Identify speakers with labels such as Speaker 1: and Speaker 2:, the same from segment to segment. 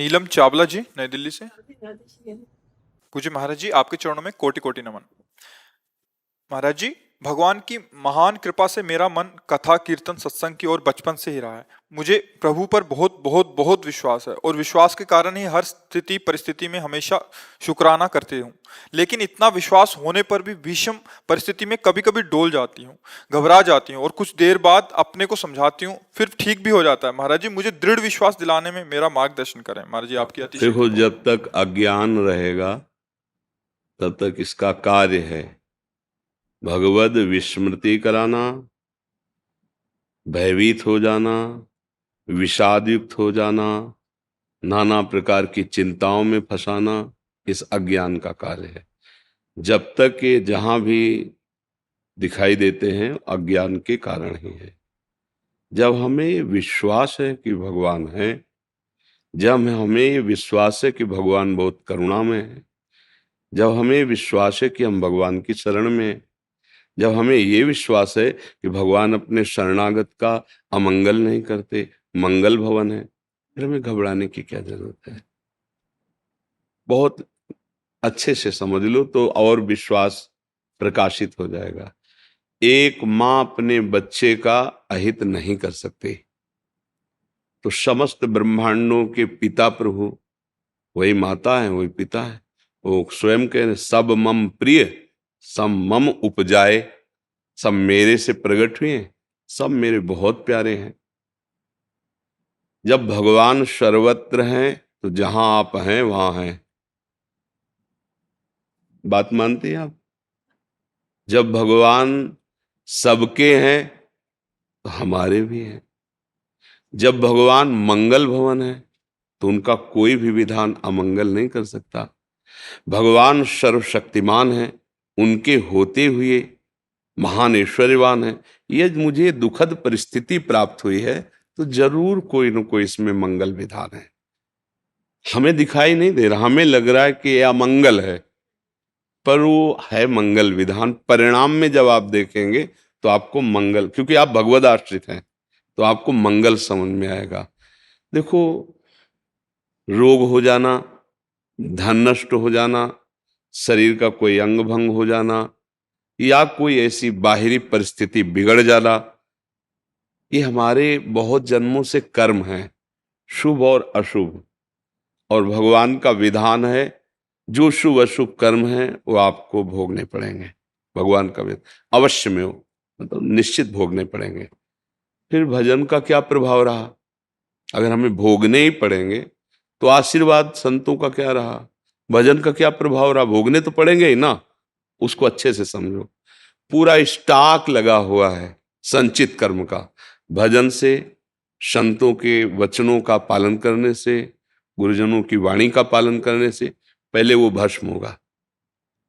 Speaker 1: नीलम चावला जी, नई दिल्ली से। पूज्य महाराज जी, आपके चरणों में कोटि कोटि नमन। महाराज जी, भगवान की महान कृपा से मेरा मन कथा कीर्तन सत्संग की ओर बचपन से ही रहा है। मुझे प्रभु पर बहुत बहुत बहुत विश्वास है और विश्वास के कारण ही हर स्थिति परिस्थिति में हमेशा शुक्राना करती हूँ। लेकिन इतना विश्वास होने पर भी विषम परिस्थिति में कभी कभी डोल जाती हूँ, घबरा जाती हूँ और कुछ देर बाद अपने को समझाती हूँ, फिर ठीक भी हो जाता है। महाराज जी, मुझे दृढ़ विश्वास दिलाने में मेरा मार्गदर्शन करें। महाराज जी, आपकी अतिशय
Speaker 2: देखो,
Speaker 1: कृपा।
Speaker 2: जब तक अज्ञान रहेगा तब तक इसका कार्य है भगवद विस्मृति कराना, भयभीत हो जाना, विषाद युक्त हो जाना, नाना प्रकार की चिंताओं में फंसाना। इस अज्ञान का कार्य है। जब तक ये जहां भी दिखाई देते हैं अज्ञान के कारण ही है। जब हमें विश्वास है कि भगवान है, जब हमें ये विश्वास है कि भगवान बहुत करुणामय है, जब हमें विश्वास है कि हम भगवान की शरण में हैं, जब हमें ये विश्वास है कि भगवान अपने शरणागत का अमंगल नहीं करते, मंगल भवन है, फिर हमें घबराने की क्या जरूरत है। बहुत अच्छे से समझ लो तो और विश्वास प्रकाशित हो जाएगा। एक माँ अपने बच्चे का अहित नहीं कर सकती, तो समस्त ब्रह्मांडों के पिता प्रभु वही माता है, वही पिता है। वो स्वयं कह रहे, सब मम प्रिय सब मम उपजाए, सब मेरे से प्रकट हुए, सब मेरे बहुत प्यारे हैं। जब भगवान सर्वत्र हैं तो जहां आप हैं वहां हैं। बात मानते हैं आप? जब भगवान सबके हैं तो हमारे भी हैं। जब भगवान मंगल भवन है तो उनका कोई भी विधान अमंगल नहीं कर सकता। भगवान सर्वशक्तिमान है, उनके होते हुए महान ऐश्वर्यवान है। ये मुझे दुखद परिस्थिति प्राप्त हुई है तो जरूर कोई न कोई इसमें मंगल विधान है। हमें दिखाई नहीं दे रहा, हमें लग रहा है कि यह अमंगल है, पर वो है मंगल विधान। परिणाम में जब आप देखेंगे तो आपको मंगल, क्योंकि आप भगवद आश्रित हैं, तो आपको मंगल समझ में आएगा। देखो, रोग हो जाना, धन नष्ट हो जाना, शरीर का कोई अंग भंग हो जाना, या कोई ऐसी बाहरी परिस्थिति बिगड़ जाना, ये हमारे बहुत जन्मों से कर्म है, शुभ और अशुभ। और भगवान का विधान है जो शुभ अशुभ कर्म है वो आपको भोगने पड़ेंगे। भगवान का विधान अवश्य में हो, मतलब निश्चित भोगने पड़ेंगे। फिर भजन का क्या प्रभाव रहा? अगर हमें भोगने ही पड़ेंगे तो आशीर्वाद संतों का क्या रहा? भजन का क्या प्रभाव रहा? भोगने तो पड़ेंगे ही ना। उसको अच्छे से समझो। पूरा स्टॉक लगा हुआ है संचित कर्म का। भजन से, संतों के वचनों का पालन करने से, गुरुजनों की वाणी का पालन करने से पहले वो भस्म होगा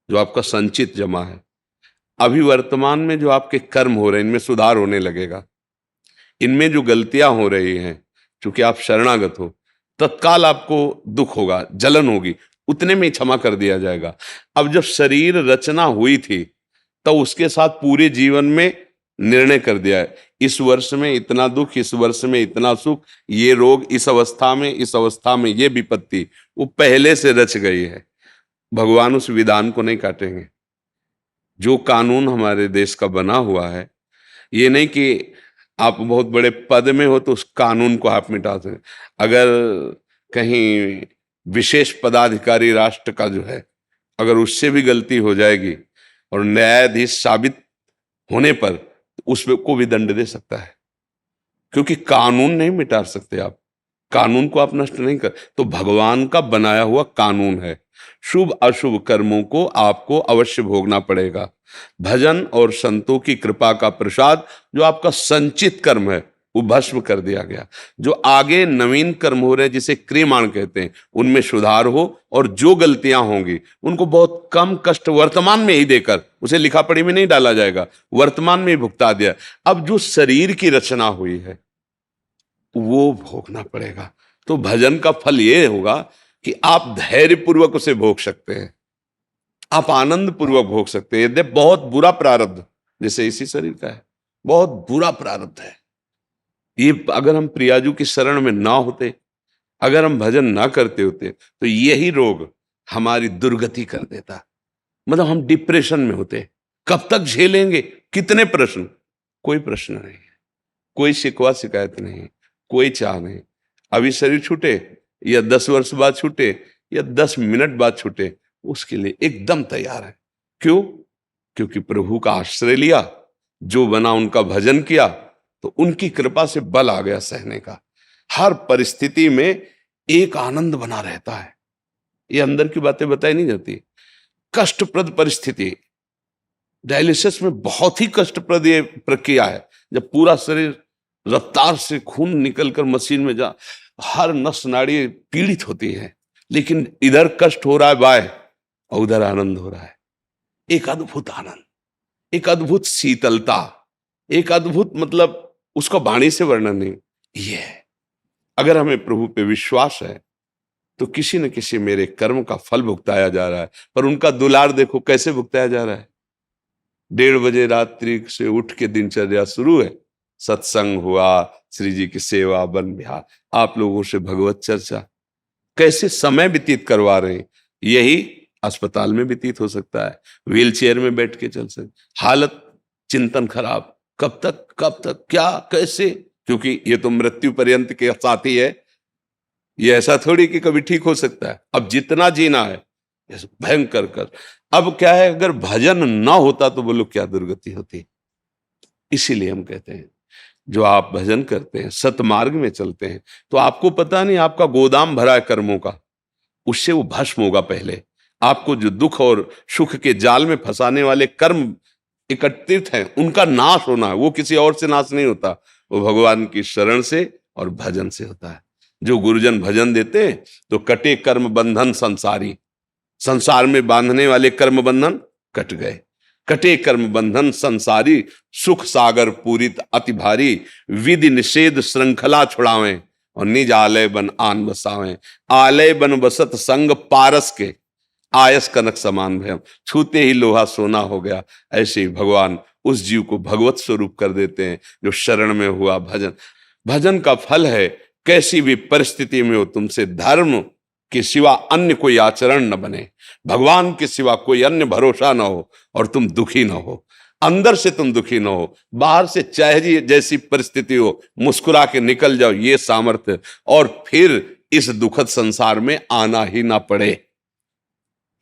Speaker 2: जो आपका संचित जमा है। अभी वर्तमान में जो आपके कर्म हो रहे हैं इनमें सुधार होने लगेगा। इनमें जो गलतियां हो रही हैं, क्योंकि आप शरणागत हो, तत्काल आपको दुख होगा, जलन होगी, उतने में ही क्षमा कर दिया जाएगा। अब जब शरीर रचना हुई थी तब उसके साथ पूरे जीवन में निर्णय कर दिया है, इस वर्ष में इतना दुख, इस वर्ष में इतना सुख, ये रोग इस अवस्था में, इस अवस्था में ये विपत्ति, वो पहले से रच गई है। भगवान उस विधान को नहीं काटेंगे। जो कानून हमारे देश का बना हुआ है, ये नहीं कि आप बहुत बड़े पद में हो तो उस कानून को आप मिटा दें। अगर कहीं विशेष पदाधिकारी राष्ट्र का जो है, अगर उससे भी गलती हो जाएगी और न्यायाधीश साबित होने पर उसको भी दंड दे सकता है, क्योंकि कानून नहीं मिटा सकते आप। कानून को आप नष्ट नहीं कर, तो भगवान का बनाया हुआ कानून है। शुभ अशुभ कर्मों को आपको अवश्य भोगना पड़ेगा। भजन और संतों की कृपा का प्रसाद, जो आपका संचित कर्म है वो भस्म कर दिया गया। जो आगे नवीन कर्म हो रहे हैं जिसे क्रियमाण कहते हैं, उनमें सुधार हो, और जो गलतियां होंगी उनको बहुत कम कष्ट वर्तमान में ही देकर, उसे लिखा पढ़ी में नहीं डाला जाएगा, वर्तमान में ही भुगता दिया। अब जो शरीर की रचना हुई है वो भोगना पड़ेगा। तो भजन का फल ये होगा कि आप धैर्य पूर्वक उसे भोग सकते हैं, आप आनंद पूर्वक भोग सकते हैं। यदि बहुत बुरा प्रारब्ध, जैसे इसी शरीर का है, बहुत बुरा प्रारब्ध है, ये अगर हम प्रियाजू की शरण में ना होते अगर हम भजन ना करते होते तो यही रोग हमारी दुर्गति कर देता, मतलब हम डिप्रेशन में होते। कब तक झेलेंगे? कितने प्रश्न? कोई प्रश्न नहीं है, कोई शिकवा शिकायत नहीं, कोई चाह नहीं। अभी शरीर छूटे या 10 वर्ष बाद छूटे या 10 मिनट बाद छूटे, उसके लिए एकदम तैयार है। क्यों? क्योंकि प्रभु का आश्रय लिया, जो बना उनका भजन किया, तो उनकी कृपा से बल आ गया सहने का। हर परिस्थिति में एक आनंद बना रहता है। ये अंदर की बातें बताई नहीं जाती। कष्टप्रद परिस्थिति, डायलिसिस में बहुत ही कष्टप्रद ये प्रक्रिया है, जब पूरा शरीर रफ्तार से खून निकलकर मशीन में जा, हर नस नाड़ी पीड़ित होती है, लेकिन इधर कष्ट हो रहा है बाय और उधर आनंद हो रहा है। एक अद्भुत आनंद, एक अद्भुत शीतलता, एक अद्भुत, मतलब उसका वाणी से वर्णन नहीं। ये है, अगर हमें प्रभु पे विश्वास है तो किसी न किसी मेरे कर्म का फल भुगताया जा रहा है। पर उनका दुलार देखो कैसे भुगताया जा रहा है। 1:30 बजे रात्रि से उठ के दिनचर्या शुरू है, सत्संग हुआ, श्री जी की सेवा, वन विहार, आप लोगों से भगवत चर्चा, कैसे समय व्यतीत करवा रहे हैं। यही अस्पताल में व्यतीत हो सकता है, व्हील चेयर में बैठ के चल सकते, हालत चिंतन खराब, कब तक कब तक, क्या कैसे, क्योंकि ये तो मृत्यु पर्यंत के साथी है, ये ऐसा थोड़ी कि कभी ठीक हो सकता है। अब जितना जीना है भयंकर कर। अब क्या है, अगर भजन ना होता तो बोलो क्या दुर्गति होती। इसीलिए हम कहते हैं जो आप भजन करते हैं, सतमार्ग में चलते हैं, तो आपको पता नहीं आपका गोदाम भरा है कर्मों का, उससे वो भस्म होगा। पहले आपको जो दुख और सुख के जाल में फंसाने वाले कर्म एकत्रित हैं, उनका नाश होना है। वो किसी और से नाश नहीं होता, वो भगवान की शरण से और भजन से होता है। जो गुरुजन भजन देते हैं तो कटे कर्म बंधन संसारी, संसार में बांधने वाले कर्म बंधन कट गए। कटे कर्म बंधन संसारी, सुख सागर पूरित अति भारी, विधि निषेध श्रृंखला छुड़ावें और निज आलय बन आन बसावें। आलय बन बसत संग पारस के, आयस कनक समान भयम, छूते ही लोहा सोना हो गया। ऐसे ही भगवान उस जीव को भगवत स्वरूप कर देते हैं जो शरण में हुआ। भजन, भजन का फल है कैसी भी परिस्थिति में हो तुमसे धर्म के सिवा अन्य कोई आचरण न बने, भगवान के सिवा कोई अन्य भरोसा न हो, और तुम दुखी न हो। अंदर से तुम दुखी न हो, बाहर से चाहे जैसी परिस्थिति हो मुस्कुरा के निकल जाओ, ये सामर्थ्य, और फिर इस दुखद संसार में आना ही ना पड़े।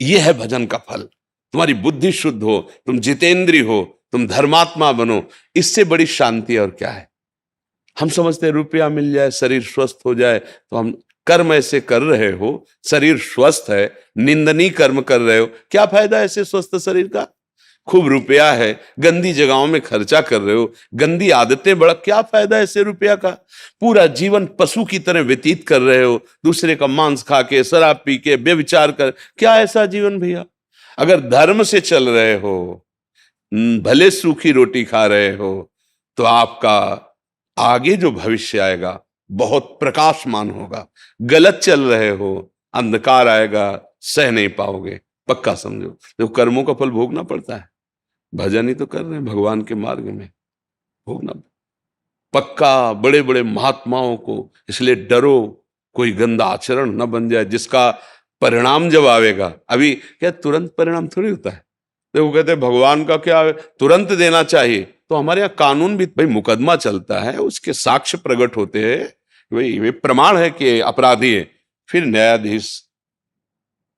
Speaker 2: यह है भजन का फल। तुम्हारी बुद्धि शुद्ध हो, तुम जितेंद्री हो, तुम धर्मात्मा बनो, इससे बड़ी शांति और क्या है। हम समझते हैं रुपया मिल जाए, शरीर स्वस्थ हो जाए, तो हम कर्म ऐसे कर रहे हो, शरीर स्वस्थ है, निंदनीय कर्म कर रहे हो, क्या फायदा ऐसे स्वस्थ शरीर का। खूब रुपया है, गंदी जगहों में खर्चा कर रहे हो, गंदी आदतें बड़ा, क्या फायदा ऐसे रुपया का। पूरा जीवन पशु की तरह व्यतीत कर रहे हो, दूसरे का मांस खा के, शराब पी के, व्यभिचार कर, क्या ऐसा जीवन भैया। अगर धर्म से चल रहे हो, भले सूखी रोटी खा रहे हो, तो आपका आगे जो भविष्य आएगा बहुत प्रकाशमान होगा। गलत चल रहे हो, अंधकार आएगा, सह नहीं पाओगे, पक्का समझो। तो कर्मों का फल भोगना पड़ता है, भजन ही तो कर रहे हैं भगवान के मार्ग में, भोगना पक्का। बड़े बड़े महात्माओं को इसलिए डरो, कोई गंदा आचरण न बन जाए जिसका परिणाम जब आवेगा, अभी क्या तुरंत परिणाम थोड़ी होता है। तो वो कहते हैं भगवान का क्या तुरंत देना चाहिए, तो हमारे यहाँ कानून भी भाई, मुकदमा चलता है, उसके साक्ष्य प्रकट होते हैं, भाई वे प्रमाण है कि अपराधी है, फिर न्यायाधीश,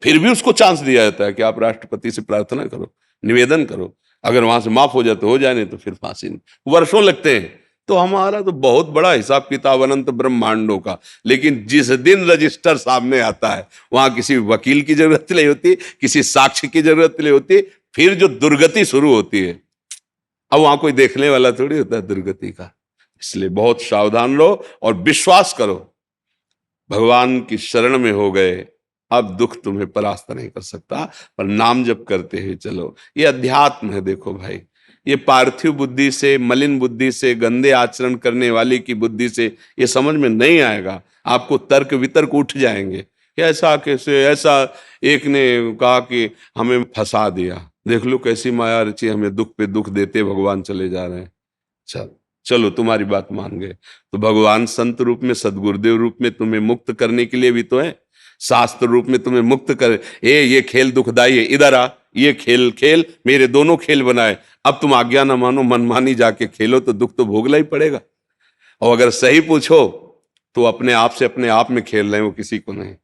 Speaker 2: फिर भी उसको चांस दिया जाता है कि आप राष्ट्रपति से प्रार्थना करो, निवेदन करो, अगर वहां से माफ हो जाए तो हो जाए, नहीं तो फिर फांसी। वर्षों लगते हैं। तो हमारा तो बहुत बड़ा हिसाब किताब अनंत ब्रह्मांडों का, लेकिन जिस दिन रजिस्टर सामने आता है वहां किसी वकील की जरूरत नहीं होती, किसी साक्ष्य की जरूरत नहीं होती, फिर जो दुर्गति शुरू होती है, अब वहां कोई देखने वाला थोड़ी होता है दुर्गति का। इसलिए बहुत सावधान रहो और विश्वास करो, भगवान की शरण में हो गए, अब दुख तुम्हें परास्त नहीं कर सकता, पर नाम जप करते हुए चलो। ये अध्यात्म है। देखो भाई, ये पार्थिव बुद्धि से, मलिन बुद्धि से, गंदे आचरण करने वाली की बुद्धि से ये समझ में नहीं आएगा। आपको तर्क वितर्क उठ जाएंगे कि ऐसा कैसे, ऐसा एक ने कहा कि हमें फंसा दिया, देख लो कैसी माया रची, हमें दुख पे दुख देते भगवान चले जा रहे हैं। चल, चलो तुम्हारी बात मान गए। तो भगवान संत रूप में, सदगुरुदेव रूप में तुम्हें मुक्त करने के लिए भी तो है, शास्त्र रूप में तुम्हें मुक्त कर, ये खेल दुखदाई है, इधर आ, ये खेल खेल, मेरे दोनों खेल बनाए, अब तुम आज्ञा ना मानो, मनमानी जाके खेलो, तो दुख तो भोगना ही पड़ेगा। और अगर सही पूछो तो अपने आप से अपने आप में खेल रहे हो, किसी को नहीं।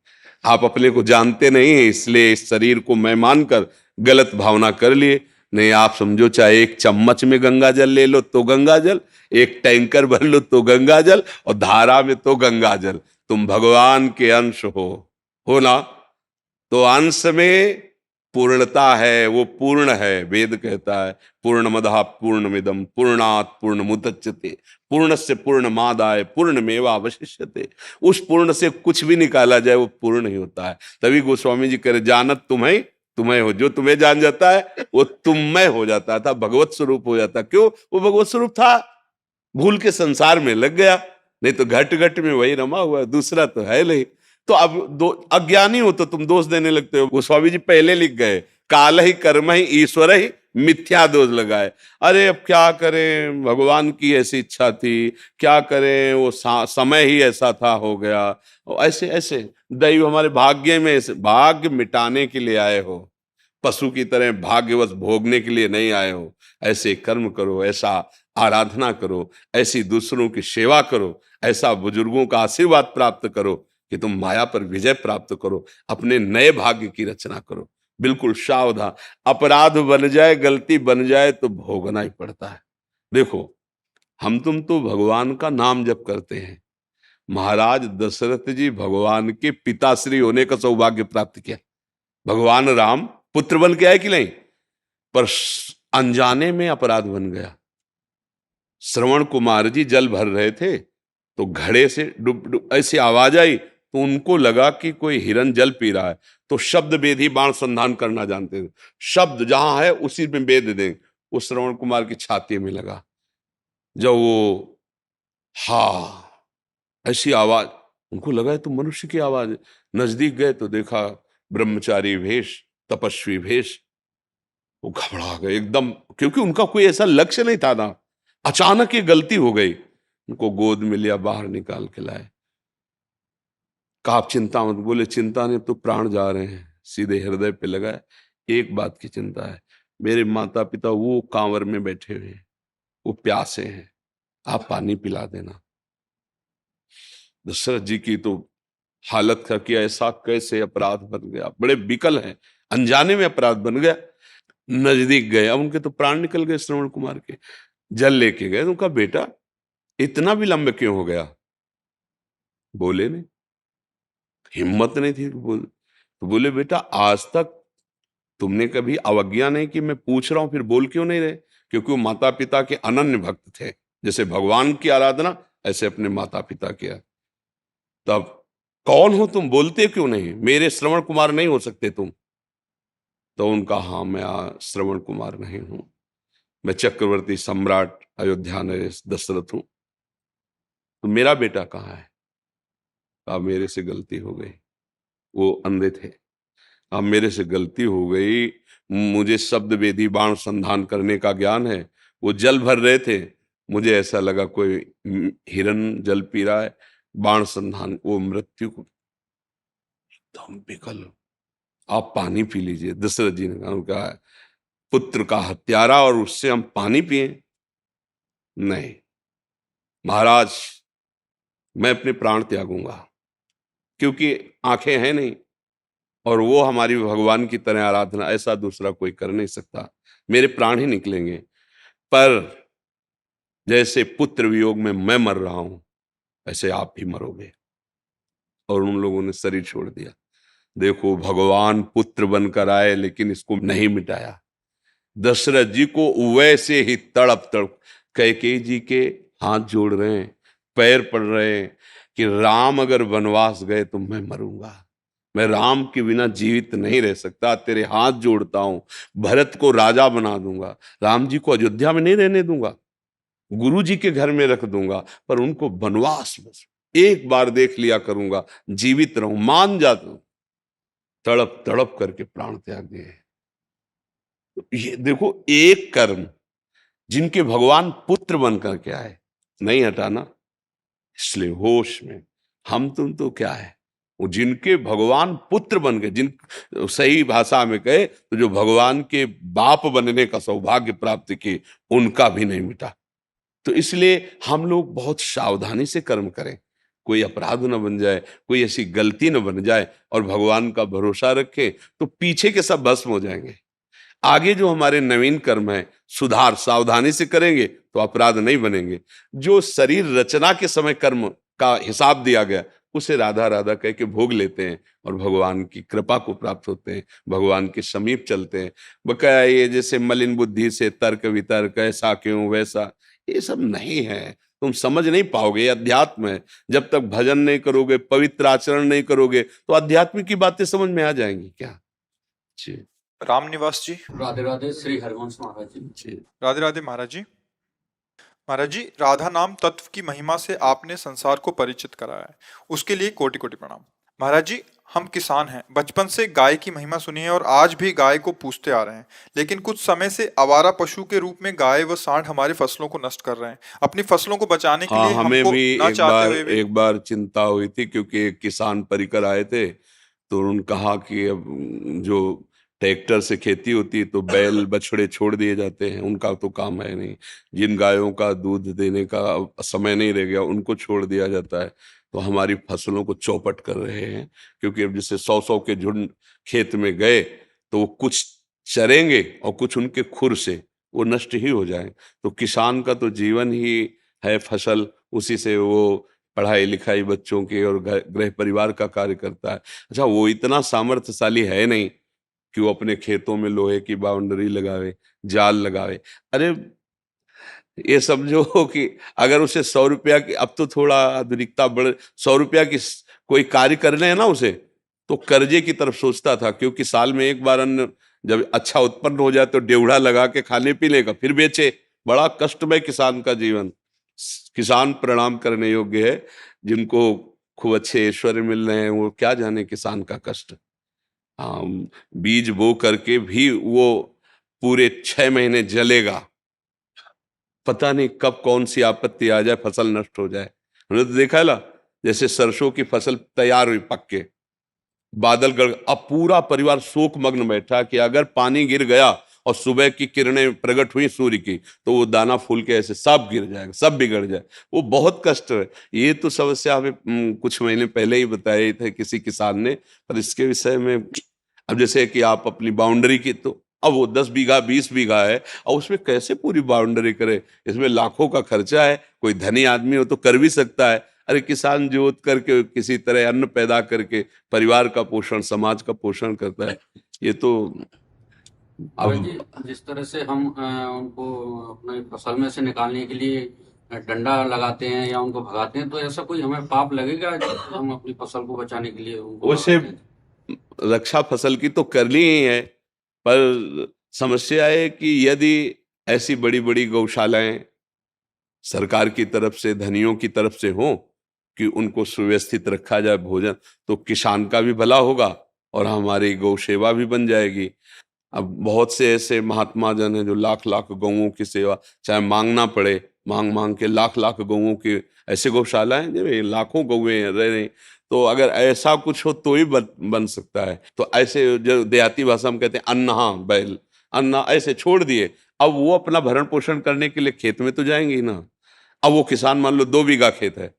Speaker 2: आप अपने को जानते नहीं है, इसलिए इस शरीर को मैं मानकर गलत भावना कर लिए। नहीं, आप समझो, चाहे एक चम्मच में गंगा जल ले लो तो गंगा जल, एक टैंकर भर लो तो गंगा जल, और धारा में तो गंगा जल। तुम भगवान के अंश हो ना, तो अंश में पूर्णता है, वो पूर्ण है। वेद कहता है पूर्णमदः पूर्णमिदं पूर्णात् पूर्णमुदच्यते पूर्णस्य पूर्णमादाय पूर्णमेवावशिष्यते। उस पूर्ण से कुछ भी निकाला जाए वो पूर्ण ही होता है। तभी गोस्वामी जी कह रहे, जानत तुम्हें हो, जो तुम्हें जान जाता है वो तुम में हो जाता था, भगवत स्वरूप हो जाता। क्यों? वो भगवत स्वरूप था, भूल के संसार में लग गया, नहीं तो घट घट में वही रमा हुआ, दूसरा तो है नहीं। तो अब दो अज्ञानी हो तो तुम दोष देने लगते हो। गोस्वामी जी पहले लिख गए, काल ही कर्म ही ईश्वर ही मिथ्या दोष लगाए। अरे अब क्या करें, भगवान की ऐसी इच्छा थी, क्या करें, वो समय ही ऐसा था, हो गया। और ऐसे ऐसे दैव हमारे भाग्य में, ऐसे भाग्य मिटाने के लिए आए हो, पशु की तरह भाग्यवश भोगने के लिए नहीं आए हो। ऐसे कर्म करो, ऐसा आराधना करो, ऐसी दूसरों की सेवा करो, ऐसा बुजुर्गों का आशीर्वाद प्राप्त करो कि तुम माया पर विजय प्राप्त करो, अपने नए भाग्य की रचना करो। बिल्कुल सावधान, अपराध बन जाए, गलती बन जाए तो भोगना ही पड़ता है। देखो, हम तुम तो भगवान का नाम जप करते हैं। महाराज दशरथ जी भगवान के पिताश्री होने का सौभाग्य प्राप्त किया। भगवान राम पुत्र बन के आए कि नहीं, पर अनजाने में अपराध बन गया। श्रवण कुमार जी जल भर रहे थे, तो घड़े से डुब डुब ऐसी आवाज आई, तो उनको लगा कि कोई हिरन जल पी रहा है। तो शब्द वेद ही बाण संधान करना जानते थे, शब्द जहां है उसी में वेद दें। उस श्रवण कुमार की छाती में लगा। जब वो हा ऐसी आवाज, उनको लगा है तो मनुष्य की आवाज है। नजदीक गए तो देखा ब्रह्मचारी वेश, तपस्वी वेश। वो घबरा गए एकदम, क्योंकि उनका कोई ऐसा लक्ष्य नहीं था ना। अचानक ये गलती हो गई। उनको गोद में लिया, बाहर निकाल के लाए। कहा आप चिंता मत। बोले चिंता नहीं, तो प्राण जा रहे हैं। सीधे हृदय पे लगाए, एक बात की चिंता है, मेरे माता पिता वो कांवर में बैठे हुए हैं, वो प्यासे हैं, आप पानी पिला देना। दशरथ जी की तो हालत था कि ऐसा कैसे अपराध बन गया, बड़े विकल हैं, अनजाने में अपराध बन गया। नजदीक गए, अब उनके तो प्राण निकल गए श्रवण कुमार के। जल लेके गए, तो उनका बेटा इतना विलंब क्यों हो गया? बोले नहीं, हिम्मत नहीं थी बोल। तो बोले बेटा, आज तक तुमने कभी अवज्ञा नहीं की, मैं पूछ रहा हूं फिर बोल क्यों नहीं रहे? क्योंकि वो माता पिता के अनन्य भक्त थे, जैसे भगवान की आराधना ऐसे अपने माता पिता किया। तब कौन हो तुम, बोलते क्यों नहीं? मेरे श्रवण कुमार नहीं हो सकते तुम? तो उनका, हाँ मैं श्रवण कुमार नहीं हूं, मैं चक्रवर्ती सम्राट अयोध्या नरेश दशरथ हूं। तो मेरा बेटा कहाँ है? अब मेरे से गलती हो गई। वो अंधे थे, अब मेरे से गलती हो गई। मुझे शब्द वेदी बाण संधान करने का ज्ञान है। वो जल भर रहे थे, मुझे ऐसा लगा कोई हिरन जल पी रहा है, बाण संधान, वो मृत्यु को एकदम विकल। आप पानी पी लीजिए। दशरथ जी ने कहा पुत्र का हत्यारा और उससे हम पानी पिए? नहीं महाराज, मैं अपने प्राण त्यागूंगा, क्योंकि आंखें हैं नहीं, और वो हमारी भगवान की तरह आराधना ऐसा दूसरा कोई कर नहीं सकता, मेरे प्राण ही निकलेंगे। पर जैसे पुत्र वियोग में मैं मर रहा हूं, ऐसे आप भी मरोगे। और उन लोगों ने शरीर छोड़ दिया। देखो, भगवान पुत्र बनकर आए लेकिन इसको नहीं मिटाया। दशरथ जी को वैसे ही तड़प तड़प कैकेयी जी के हाथ जोड़ रहे हैं, पैर पड़ रहे हैं कि राम अगर वनवास गए तो मैं मरूंगा, मैं राम के बिना जीवित नहीं रह सकता, तेरे हाथ जोड़ता हूं, भरत को राजा बना दूंगा, राम जी को अयोध्या में नहीं रहने दूंगा, गुरु जी के घर में रख दूंगा, पर उनको वनवास बस एक बार देख लिया करूंगा, जीवित रहूं, मान जाता हूं। तड़प तड़प करके प्राण त्याग दिए। ये देखो, एक कर्म जिनके भगवान पुत्र बनकर के आए, नहीं हटाना। इसलिए होश में हम तुम तो क्या है, वो जिनके भगवान पुत्र बन गए, जिन सही भाषा में कहे तो जो भगवान के बाप बनने का सौभाग्य प्राप्त किए, उनका भी नहीं मिटा। तो इसलिए हम लोग बहुत सावधानी से कर्म करें, कोई अपराध न बन जाए, कोई ऐसी गलती न बन जाए, और भगवान का भरोसा रखें तो पीछे के सब भस्म हो जाएंगे। आगे जो हमारे नवीन कर्म है, सुधार सावधानी से करेंगे तो अपराध नहीं बनेंगे। जो शरीर रचना के समय कर्म का हिसाब दिया गया, उसे राधा राधा कह के भोग लेते हैं और भगवान की कृपा को प्राप्त होते हैं, भगवान के समीप चलते हैं। बकाया ये जैसे मलिन बुद्धि से तर्क वितर्क, ऐसा क्यों वैसा, ये सब नहीं है। तुम समझ नहीं पाओगे, ये अध्यात्म है। जब तक भजन नहीं करोगे, पवित्र आचरण नहीं करोगे, तो अध्यात्म की बातें समझ में आ जाएंगी क्या? जी
Speaker 1: राम निवास जी।
Speaker 3: राधे राधे। श्री हरिवंश महाराज जी।
Speaker 2: जी।
Speaker 1: राधे राधे महाराज जी। महाराज जी, राधा नाम तत्व की महिमा से आपने संसार को परिचित कराया है, उसके लिए कोटि कोटि प्रणाम। महाराज जी, हम किसान हैं, बचपन से गाय की महिमा सुनी है और आज भी गाय को पूजते आ रहे हैं, लेकिन कुछ समय से आवारा पशु के रूप में गाय व सांड हमारी फसलों को नष्ट कर रहे हैं। अपनी फसलों को बचाने के
Speaker 2: हाँ,
Speaker 1: लिए
Speaker 2: हमें
Speaker 1: हमको
Speaker 2: भी
Speaker 1: ना चाहते हुए भी
Speaker 2: एक बार चिंता हुई थी, क्योंकि एक किसान परिकर आए थे, तो उन्होंने कहा कि अब जो ट्रैक्टर से खेती होती है तो बैल बछड़े छोड़ दिए जाते हैं, उनका तो काम है नहीं। जिन गायों का दूध देने का समय नहीं रह गया, उनको छोड़ दिया जाता है। तो हमारी फसलों को चौपट कर रहे हैं, क्योंकि अब जैसे 100-100 के झुंड खेत में गए तो वो कुछ चरेंगे और कुछ उनके खुर से वो नष्ट ही हो जाए। तो किसान का तो जीवन ही है फसल, उसी से वो पढ़ाई लिखाई बच्चों की और गृह परिवार का कार्य करता है। अच्छा, वो इतना सामर्थ्यशाली है नहीं कि वो अपने खेतों में लोहे की बाउंड्री लगावे, जाल लगावे। अरे ये समझो कि अगर उसे 100 रुपया की, अब तो थोड़ा आधुनिकता बढ़, 100 रुपया की कोई कार्य करने है ना उसे, तो कर्जे की तरफ सोचता था, क्योंकि साल में एक बार अन्न जब अच्छा उत्पन्न हो जाए तो डेवढ़ा लगा के खाने पीने का, फिर बेचे। बड़ा कष्टमय किसान का जीवन। किसान प्रणाम करने योग्य है, जिनको खूब अच्छे ऐश्वर्य मिल रहे हैं, वो क्या जाने किसान का कष्ट। हाँ, बीज बो करके भी वो पूरे 6 महीने जलेगा, पता नहीं कब कौन सी आपत्ति आ जाए, फसल नष्ट हो जाए। हमने तो देखा है ना, जैसे सरसों की फसल तैयार हुई पक के, बादल गड़, अब पूरा परिवार शोक मग्न बैठा कि अगर पानी गिर गया और सुबह की किरणें प्रकट हुई सूर्य की, तो वो दाना फूल के ऐसे सब गिर जाएगा, सब बिगड़ जाए। वो बहुत कष्ट है। ये तो समस्या हमें कुछ महीने पहले ही बताए थे किसी किसान ने, पर इसके विषय में अब जैसे कि आप अपनी बाउंड्री की, तो अब वो 10 बीघा 20 बीघा है, और उसमें कैसे पूरी बाउंड्री करे? इसमें लाखों का खर्चा है। कोई धनी आदमी हो तो कर भी सकता है। अरे किसान जोत करके किसी तरह अन्न पैदा करके परिवार का पोषण, समाज का पोषण करता है। ये तो
Speaker 3: महाराज
Speaker 2: अब
Speaker 3: जी, जिस तरह से हम उनको अपने फसल में से निकालने के लिए डंडा लगाते हैं या उनको भगाते हैं, तो ऐसा कोई हमें पाप लगेगा जब हम अपनी फसल को बचाने के लिए उनको
Speaker 2: उसे
Speaker 3: भगाते हैं?
Speaker 2: रक्षा फसल की तो करनी ही है, पर समस्या है कि यदि ऐसी बड़ी बड़ी गौशालाएं सरकार की तरफ से, धनियों की तरफ से हो कि उनको सुव्यवस्थित रखा जाए भोजन, तो किसान का भी भला होगा और हमारी गौ सेवा भी बन जाएगी। अब बहुत से ऐसे महात्मा जन हैं जो लाख लाख गौओं की सेवा, चाहे मांगना पड़े, मांग मांग के लाख लाख गौओं की ऐसे गौशाला हैं जिनमें लाखों गौएं रह रही। तो अगर ऐसा कुछ हो तो ही बन सकता है। तो ऐसे जो देहाती भाषा में कहते हैं अन्ना बैल, अन्ना ऐसे छोड़ दिए, अब वो अपना भरण पोषण करने के लिए खेत में तो जाएंगे ही ना। अब वो किसान मान लो 2 बीघा खेत है,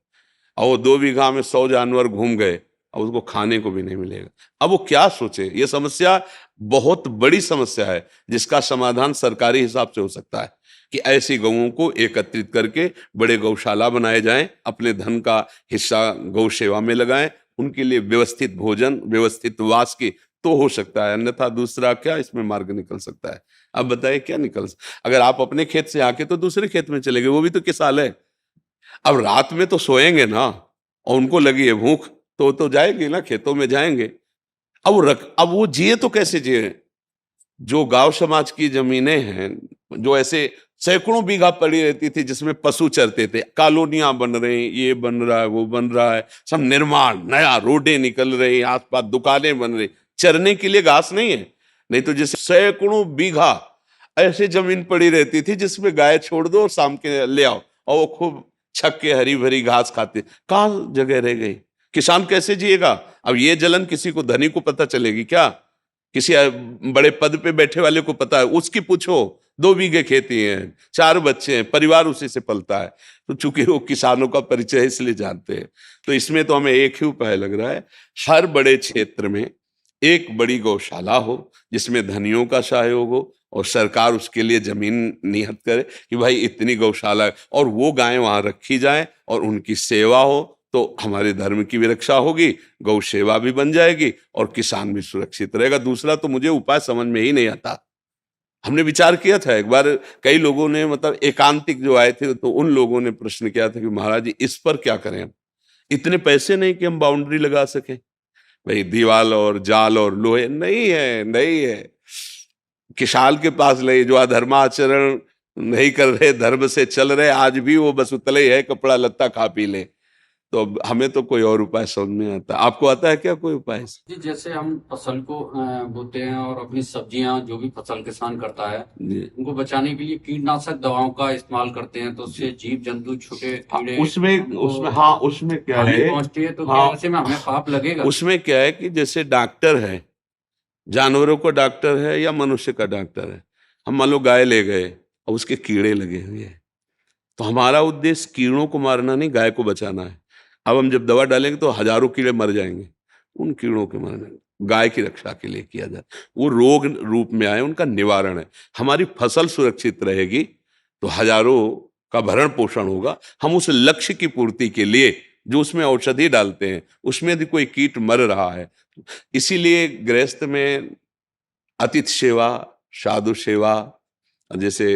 Speaker 2: और वो 2 बीघा में 100 जानवर घूम गए, अब उसको खाने को भी नहीं मिलेगा। अब वो क्या सोचे? ये समस्या बहुत बड़ी समस्या है, जिसका समाधान सरकारी हिसाब से हो सकता है कि ऐसी गौओं को एकत्रित करके बड़े गौशाला बनाए जाएं, अपने धन का हिस्सा गौ सेवा में लगाएं, उनके लिए व्यवस्थित भोजन, व्यवस्थित वास की तो हो सकता है। अन्यथा दूसरा क्या इसमें मार्ग निकल सकता है? अब बताइए क्या अगर आप अपने खेत से आके तो दूसरे खेत में चले गए, वो भी तो किसान है। अब रात में तो सोएंगे ना, और उनको लगी है भूख, तो जाएंगे ना, खेतों में जाएंगे। अब वो जिए तो कैसे जिए? जो गांव समाज की जमीनें हैं, जो ऐसे सैकड़ों बीघा पड़ी रहती थी जिसमें पशु चरते थे, कॉलोनियां बन रही, ये बन रहा है, वो बन रहा है, सब निर्माण, नया रोडें निकल रही, आसपास दुकानें बन रही, चरने के लिए घास नहीं है। नहीं तो जैसे सैकड़ों बीघा ऐसे जमीन पड़ी रहती थी जिसमें गाय छोड़ दो और शाम के ले आओ, और वो खूब छक के हरी भरी घास खाते, कहाँ जगह रह गई? किसान कैसे जिएगा? अब ये जलन किसी को धनी को पता चलेगी क्या? किसी बड़े पद पे बैठे वाले को पता है? उसकी पूछो, 2 बीघे खेती है, 4 बच्चे हैं, परिवार उसी से पलता है। तो चूंकि वो किसानों का परिचय इसलिए जानते हैं, तो इसमें तो हमें एक ही उपाय लग रहा है, हर बड़े क्षेत्र में एक बड़ी गौशाला हो जिसमें धनियों का सहयोग हो और सरकार उसके लिए जमीन नियत करे कि भाई इतनी गौशाला है, और वो गायें वहां रखी जाएं और उनकी सेवा हो, तो हमारे धर्म की भी रक्षा होगी, गौ सेवा भी बन जाएगी और किसान भी सुरक्षित रहेगा। दूसरा तो मुझे उपाय समझ में ही नहीं आता। हमने विचार किया था एक बार, कई लोगों ने, मतलब एकांतिक जो आए थे, तो उन लोगों ने प्रश्न किया था कि महाराज जी इस पर क्या करें? हम इतने पैसे नहीं कि हम बाउंड्री लगा सकें, भाई दीवाल और जाल और लोहे नहीं है, नहीं है। किसान के पास नहीं, जो अधर्माचरण नहीं कर रहे, धर्म से चल रहे, आज भी वो बस उतले ही है, कपड़ा लत्ता खा पी ले। तो अब हमें तो कोई और उपाय समझ में आता। आपको आता है क्या कोई उपाय?
Speaker 3: जी, जैसे हम फसल को बोते हैं और अपनी सब्जियां जो भी फसल किसान करता है
Speaker 2: जी।
Speaker 3: उनको बचाने के लिए कीटनाशक दवाओं का इस्तेमाल करते हैं, तो उससे जीव जंतु छोटे कीड़े
Speaker 2: उसमें क्या
Speaker 3: हानि
Speaker 2: है,
Speaker 3: पहुंचती है। तो
Speaker 2: हाँ,
Speaker 3: क्या ऐसे में हमें पाप लगेगा?
Speaker 2: उसमें क्या है कि जैसे डॉक्टर है, जानवरों का डॉक्टर है या मनुष्य का डॉक्टर है, हम मान लो गाय ले गए और उसके कीड़े लगे हुए हैं, तो हमारा उद्देश्य कीड़ों को मारना नहीं, गाय को बचाना है। अब हम जब दवा डालेंगे तो हजारों कीड़े मर जाएंगे, उन कीड़ों के मरने, गाय की रक्षा के लिए किया जाए। वो रोग रूप में आए, उनका निवारण है। हमारी फसल सुरक्षित रहेगी तो हजारों का भरण पोषण होगा। हम उस लक्ष्य की पूर्ति के लिए जो उसमें औषधि डालते हैं, उसमें यदि कोई कीट मर रहा है, इसीलिए गृहस्थ में अतिथि सेवा, साधु सेवा, जैसे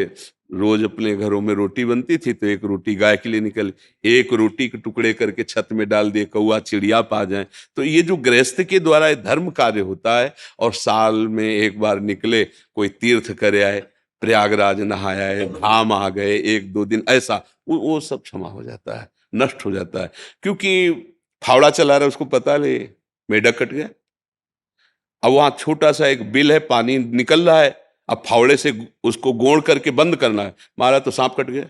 Speaker 2: रोज अपने घरों में रोटी बनती थी तो एक रोटी गाय के लिए निकल, एक रोटी के टुकड़े करके छत में डाल दिए, कौआ चिड़िया पा जाए। तो ये जो गृहस्थ के द्वारा धर्म कार्य होता है, और साल में एक बार निकले, कोई तीर्थ करे आए, प्रयागराज नहाया है, धाम आ गए, 1-2 दिन ऐसा, वो सब क्षमा हो जाता है, नष्ट हो जाता है। क्योंकि फावड़ा चला रहा है, उसको पता ले मेढक कट गया, अब वहां छोटा सा एक बिल है, पानी निकल रहा है, अब फावड़े से उसको गोड़ करके बंद करना है, मारा तो सांप कट गया।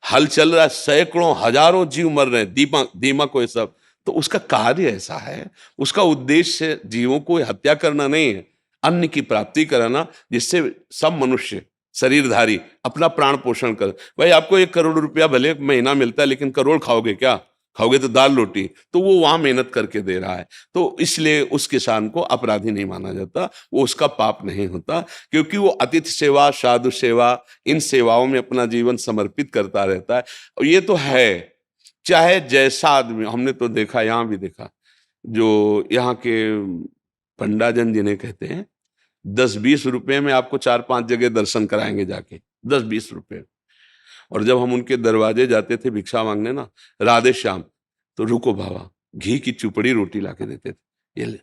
Speaker 2: हल चल रहा है, सैकड़ों हजारों जीव मर रहे हैं, दीमक को, ये सब। तो उसका कार्य ऐसा है, उसका उद्देश्य जीवों को हत्या करना नहीं है, अन्न की प्राप्ति कराना, जिससे सब मनुष्य शरीरधारी अपना प्राण पोषण कर। भाई आपको 1 करोड़ रुपया भले महीना मिलता है, लेकिन करोड़ खाओगे क्या? खाओगे तो दाल रोटी। तो वो वहां मेहनत करके दे रहा है, तो इसलिए उस किसान को अपराधी नहीं माना जाता, वो उसका पाप नहीं होता, क्योंकि वो अतिथि सेवा, साधु सेवा, इन सेवाओं में अपना जीवन समर्पित करता रहता है। और ये तो है, चाहे जैसा आदमी, हमने तो देखा, यहाँ भी देखा, जो यहाँ के पंडाजन जिन्हें कहते हैं, 10-20 रुपए में आपको 4-5 जगह दर्शन कराएंगे जाके, 10-20 रुपए। और जब हम उनके दरवाजे जाते थे भिक्षा मांगने ना, राधे श्याम, तो रुको बाबा, घी की चुपड़ी रोटी ला के देते थे, ये ले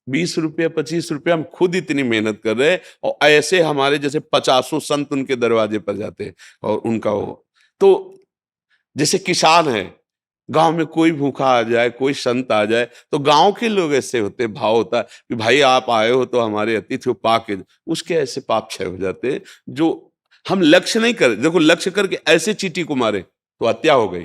Speaker 2: 20 रुपया 25 रुपया, हम खुद इतनी मेहनत कर रहे हैं, और ऐसे हमारे जैसे 50 संत उनके दरवाजे पर जाते हैं, और उनका वो, तो जैसे किसान है, गांव में कोई भूखा आ जाए, कोई संत आ जाए, तो गांव के लोग ऐसे होते, भाव होता है कि भाई आप आए हो तो हमारे अतिथि को पाके, उसके ऐसे पाप क्षय हो जाते हैं। जो हम लक्ष्य नहीं कर, देखो लक्ष्य करके ऐसे चींटी को मारे तो हत्या हो गई,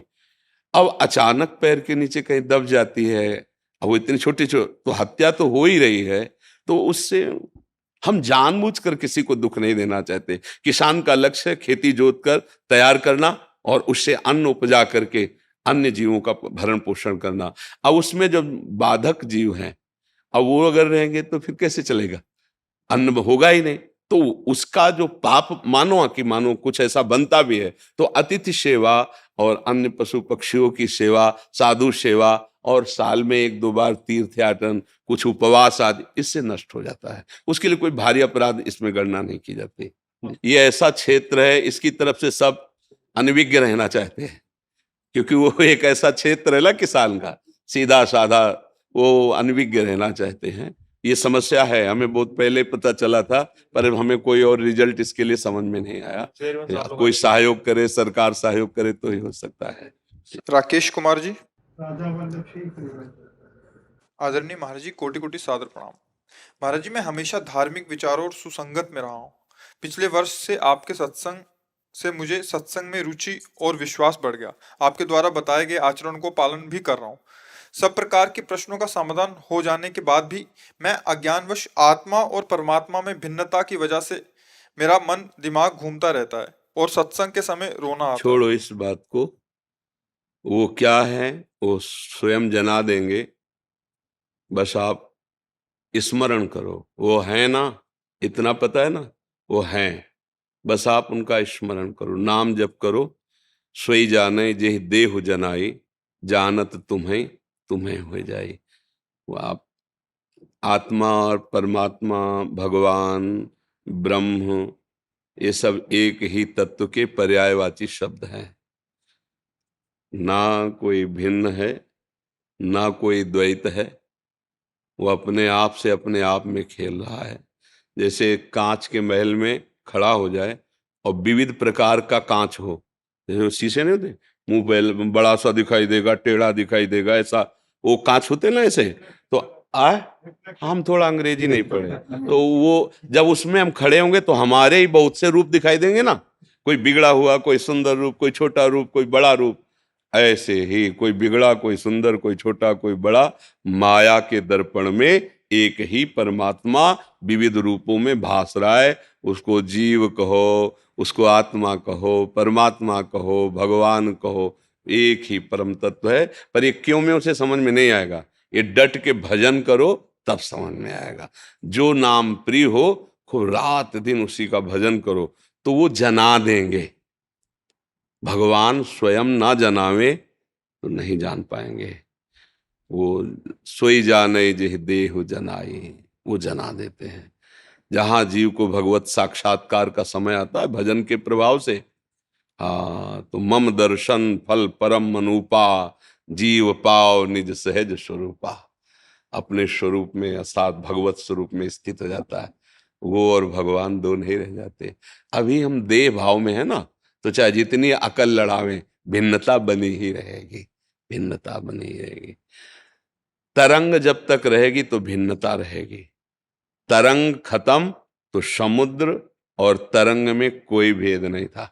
Speaker 2: अब अचानक पैर के नीचे कहीं दब जाती है, अब वो इतनी छोटी तो हत्या तो हो ही रही है। तो उससे हम जानबूझकर किसी को दुख नहीं देना चाहते। किसान का लक्ष्य है खेती जोत कर तैयार करना और उससे अन्न उपजा करके अन्य जीवों का भरण पोषण करना। अब उसमें जो बाधक जीव हैं, अब वो अगर रहेंगे तो फिर कैसे चलेगा? अन्न होगा ही नहीं। तो उसका जो पाप मानो कि मानो कुछ ऐसा बनता भी है, तो अतिथि सेवा और अन्य पशु पक्षियों की सेवा, साधु सेवा, और साल में 1-2 बार तीर्थ याटन, कुछ उपवास आदि, इससे नष्ट हो जाता है। उसके लिए कोई भारी अपराध इसमें गणना नहीं की जाती। ये ऐसा क्षेत्र है, इसकी तरफ से सब अनविज्ञ रहना चाहते हैं, क्योंकि वो एक ऐसा क्षेत्र है ना किसान का, सीधा साधा, वो अनविज्ञ रहना चाहते हैं। ये समस्या है, हमें बहुत पहले पता चला था, पर हमें कोई और रिजल्ट इसके लिए समझ में नहीं आया। कोई सहयोग करे, सरकार सहयोग करे तो ही हो सकता है।
Speaker 1: राकेश कुमार जी। आदरणीय महाराज जी, कोटि कोटि सादर प्रणाम। महाराज जी, मैं हमेशा धार्मिक विचारों और सुसंगत में रहा हूँ। पिछले वर्ष से आपके सत्संग से मुझे सत्संग में रुचि और विश्वास बढ़ गया। आपके द्वारा बताए गए आचरण को पालन भी कर रहा हूँ। सब प्रकार के प्रश्नों का समाधान हो जाने के बाद भी मैं अज्ञानवश आत्मा और परमात्मा में भिन्नता की वजह से मेरा मन दिमाग घूमता रहता है और सत्संग के समय रोना आता है।
Speaker 2: छोड़ो इस बात को, वो क्या है वो स्वयं जना देंगे, बस आप स्मरण करो। वो है ना, इतना पता है ना, वो हैं, बस आप उनका स्मरण करो, नाम जप करो। सोई जाने जेहि देहु जनाई, जानत तुम्हें तुम्हें हो जाई। वो आप आत्मा और परमात्मा, भगवान, ब्रह्म, ये सब एक ही तत्व के पर्यायवाची शब्द हैं। ना कोई भिन्न है, ना कोई द्वैत है, वो अपने आप से अपने आप में खेल रहा है। जैसे कांच के महल में खड़ा हो जाए और विविध प्रकार का कांच हो, जैसे वो शीशे नहीं होते, मुंह बड़ा सा दिखाई देगा, टेढ़ा दिखाई देगा, ऐसा वो कांच होते ना ऐसे। तो हम थोड़ा अंग्रेजी नहीं पढ़े, तो वो जब उसमें हम खड़े होंगे तो हमारे ही बहुत से रूप दिखाई देंगे ना, कोई बिगड़ा हुआ, कोई सुंदर रूप, कोई छोटा रूप, कोई बड़ा रूप। ऐसे ही कोई बिगड़ा, कोई सुंदर, कोई छोटा, कोई बड़ा, माया के दर्पण में एक ही परमात्मा विविध रूपों में भास रहा है। उसको जीव कहो, उसको आत्मा कहो, परमात्मा कहो, भगवान कहो, एक ही परम तत्व है। पर ये क्यों में उसे समझ में नहीं आएगा, ये डट के भजन करो तब समझ में आएगा। जो नाम प्रिय हो, खूब रात दिन उसी का भजन करो तो वो जना देंगे। भगवान स्वयं ना जनावे तो नहीं जान पाएंगे। वो सोई जाने जेहि देहु जनाई, वो जना देते हैं। जहां जीव को भगवत साक्षात्कार का समय आता है भजन के प्रभाव से, तो मम दर्शन फल परम मनूपा, जीव पाव निज सहज स्वरूपा। अपने स्वरूप में अर्थात भगवत स्वरूप में स्थित हो जाता है। वो और भगवान दो नहीं रह जाते। अभी हम देह भाव में है ना, तो चाहे जितनी अकल लड़ावें, भिन्नता बनी ही रहेगी, भिन्नता बनी ही रहेगी। तरंग जब तक रहेगी तो भिन्नता रहेगी। तरंग खत्म तो समुद्र और तरंग में कोई भेद नहीं था।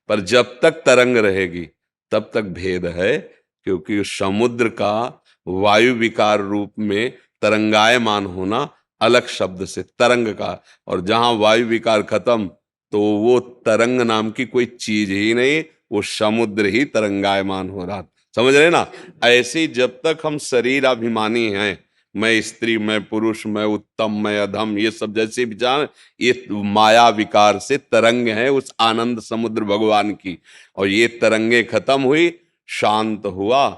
Speaker 2: पर जब तक तरंग रहेगी तब तक भेद है, क्योंकि समुद्र का वायु विकार रूप में तरंगायमान होना अलग शब्द से तरंग का, और जहां वायु विकार खत्म तो वो तरंग नाम की कोई चीज ही नहीं, वो समुद्र ही तरंगायमान हो रहा। समझ रहे ना? ऐसे ही जब तक हम शरीर अभिमानी हैं, मैं स्त्री, मैं पुरुष, मैं उत्तम, मैं अधम, ये सब जैसे विचार, ये माया विकार से तरंग है उस आनंद समुद्र भगवान की। और ये तरंगे खत्म हुई, शांत हुआ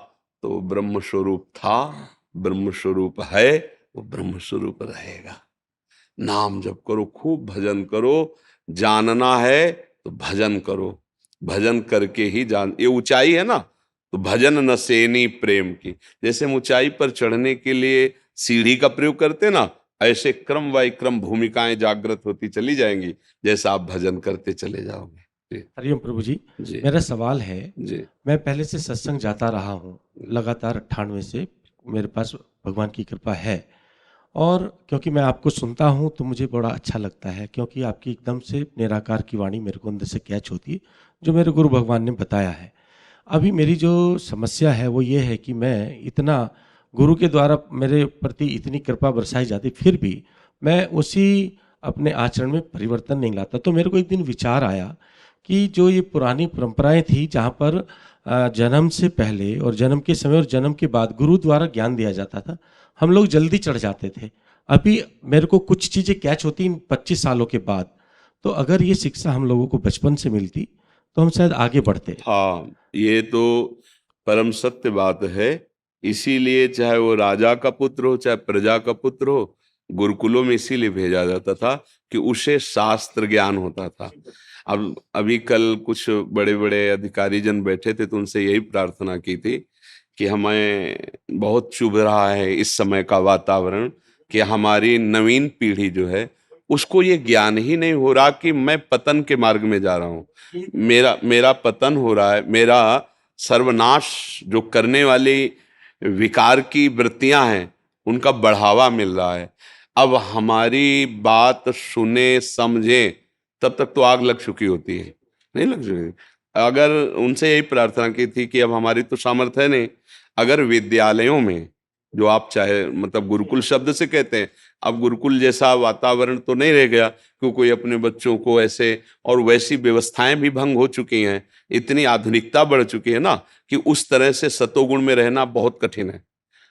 Speaker 2: तो ब्रह्म स्वरूप था, ब्रह्म स्वरूप है, वो ब्रह्म स्वरूप रहेगा। नाम जप करो, खूब भजन करो। जानना है तो भजन करो, भजन करके ही जान। ये ऊंचाई है ना, तो भजन न सेनी प्रेम की। जैसे हम ऊंचाई पर चढ़ने के लिए सीढ़ी का प्रयोग करते ना, ऐसे क्रम बाय क्रम भूमिकाएं जागृत होती चली जाएंगी, जैसा आप भजन करते चले जाओगे।
Speaker 4: हरिओम प्रभु जी।
Speaker 2: जी
Speaker 4: मेरा सवाल है,
Speaker 2: जी
Speaker 4: मैं पहले से सत्संग जाता रहा हूँ लगातार 98 से, मेरे पास भगवान की कृपा है। और क्योंकि मैं आपको सुनता हूँ तो मुझे बड़ा अच्छा लगता है, क्योंकि आपकी एकदम से निराकार की वाणी मेरे को अंदर से कैच होती है, जो मेरे गुरु भगवान ने बताया है। अभी मेरी जो समस्या है वो ये है कि मैं इतना गुरु के द्वारा मेरे प्रति इतनी कृपा बरसाई जाती, फिर भी मैं उसी अपने आचरण में परिवर्तन नहीं लाता। तो मेरे को एक दिन विचार आया कि जो ये पुरानी परंपराएं थी, जहाँ पर जन्म से पहले और जन्म के समय और जन्म के बाद गुरु द्वारा ज्ञान दिया जाता था, हम लोग जल्दी चढ़ जाते थे। अभी मेरे को कुछ चीज़ें कैच होती इन 25 सालों के बाद। तो अगर ये शिक्षा हम लोगों को बचपन से मिलती तो हम शायद आगे बढ़ते।
Speaker 2: हाँ, ये तो परम सत्य बात है। इसीलिए चाहे वो राजा का पुत्र हो, चाहे प्रजा का पुत्र हो, गुरुकुलों में इसीलिए भेजा जाता था कि उसे शास्त्र ज्ञान होता था। अब अभी कल कुछ बड़े बड़े अधिकारी जन बैठे थे, तो उनसे यही प्रार्थना की थी कि हमें बहुत चुभ रहा है इस समय का वातावरण, कि हमारी नवीन पीढ़ी जो है उसको ये ज्ञान ही नहीं हो रहा कि मैं पतन के मार्ग में जा रहा हूँ, मेरा पतन हो रहा है, मेरा सर्वनाश जो करने वाली विकार की वृत्तियां हैं उनका बढ़ावा मिल रहा है। अब हमारी बात सुने समझे तब तक तो आग लग चुकी होती है, नहीं लग सकेगी। अगर उनसे यही प्रार्थना की थी कि अब हमारी तो सामर्थ्य है नहीं, अगर विद्यालयों में जो आप चाहे मतलब गुरुकुल शब्द से कहते हैं, अब गुरुकुल जैसा वातावरण तो नहीं रह गया, क्यों कोई अपने बच्चों को ऐसे, और वैसी व्यवस्थाएं भी भंग हो चुकी हैं, इतनी आधुनिकता बढ़ चुकी है ना कि उस तरह से सतोगुण में रहना बहुत कठिन है,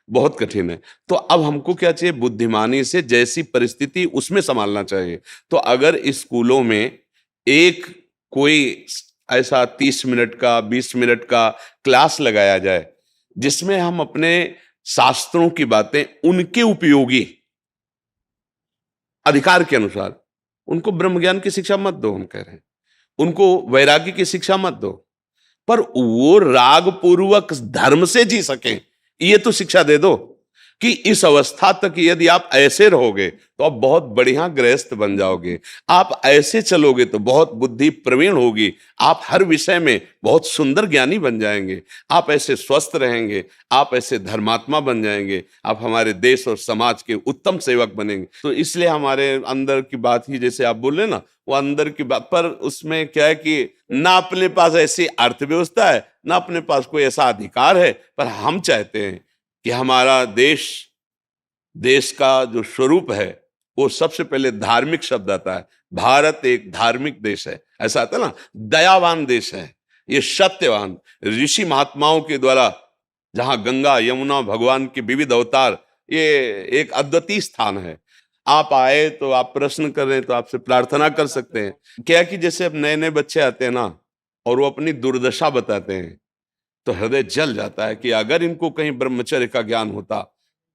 Speaker 2: बहुत कठिन है। तो अब हमको क्या चाहिए, बुद्धिमानी से जैसी परिस्थिति उसमें संभालना चाहिए। तो अगर स्कूलों में एक कोई ऐसा 30 मिनट का 20 मिनट का क्लास लगाया जाए जिसमें हम अपने शास्त्रों की बातें उनके उपयोगी अधिकार के अनुसार, उनको ब्रह्म ज्ञान की शिक्षा मत दो, हम कह रहे हैं उनको वैराग्य की शिक्षा मत दो, पर वो राग पूर्वक धर्म से जी सकें, ये तो शिक्षा दे दो कि इस अवस्था तक यदि आप ऐसे रहोगे तो आप बहुत बढ़िया गृहस्थ बन जाओगे, आप ऐसे चलोगे तो बहुत बुद्धि प्रवीण होगी, आप हर विषय में बहुत सुंदर ज्ञानी बन जाएंगे, आप ऐसे स्वस्थ रहेंगे, आप ऐसे धर्मात्मा बन जाएंगे, आप हमारे देश और समाज के उत्तम सेवक बनेंगे। तो इसलिए हमारे अंदर की बात ही जैसे आप बोल रहे ना, वो अंदर की बात, पर उसमें क्या है कि ना अपने पास ऐसी अर्थव्यवस्था है, ना अपने पास कोई ऐसा अधिकार है, पर हम चाहते हैं कि हमारा देश का जो स्वरूप है वो सबसे पहले धार्मिक शब्द आता है। भारत एक धार्मिक देश है, ऐसा आता है ना, दयावान देश है, ये सत्यवान ऋषि महात्माओं के द्वारा, जहां गंगा यमुना भगवान के विविध अवतार, ये एक अद्वितीय स्थान है। आप आए तो आप प्रश्न कर रहे हैं तो आपसे प्रार्थना कर सकते हैं। क्या कि जैसे अब नए नए बच्चे आते हैं ना और वो अपनी दुर्दशा बताते हैं तो हृदय जल जाता है कि अगर इनको कहीं ब्रह्मचर्य का ज्ञान होता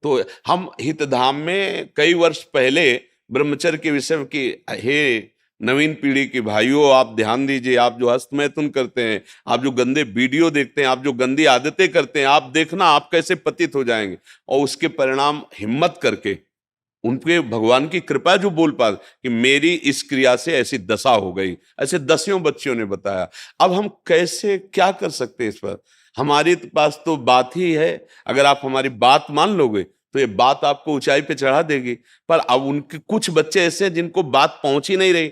Speaker 2: तो। हम हितधाम में कई वर्ष पहले ब्रह्मचर्य के विषय में कि हे नवीन पीढ़ी के भाइयों, आप ध्यान दीजिए, आप जो हस्तमैथुन करते हैं, आप जो गंदे वीडियो देखते हैं, आप जो गंदी आदतें करते हैं, आप देखना आप कैसे पतित हो जाएंगे। और उसके परिणाम हिम्मत करके उनके भगवान की कृपा जो बोल पा कि मेरी इस क्रिया से ऐसी दशा हो गई, ऐसे दसियों बच्चियों ने बताया। अब हम कैसे क्या कर सकते हैं इस पर, हमारे पास तो बात ही है, अगर आप हमारी बात मान लोगे तो ये बात आपको ऊंचाई पे चढ़ा देगी। पर अब उनके कुछ बच्चे ऐसे हैं जिनको बात पहुंच ही नहीं रही।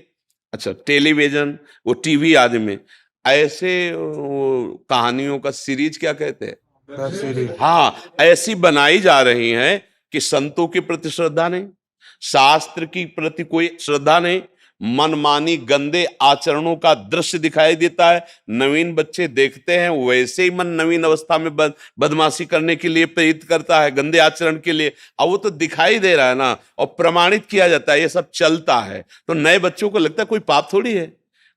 Speaker 2: अच्छा, टेलीविजन, वो टीवी आदि में ऐसे कहानियों का सीरीज क्या कहते हैं, हाँ, ऐसी बनाई जा रही हैं कि संतों के प्रति श्रद्धा नहीं, शास्त्र की प्रति कोई श्रद्धा नहीं, मनमानी गंदे आचरणों का दृश्य दिखाई देता है। नवीन बच्चे देखते हैं, वैसे ही मन नवीन अवस्था में बदमाशी करने के लिए प्रेरित करता है, गंदे आचरण के लिए। अब वो तो दिखाई दे रहा है ना, और प्रमाणित किया जाता है, ये सब चलता है। तो नए बच्चों को लगता है कोई पाप थोड़ी है,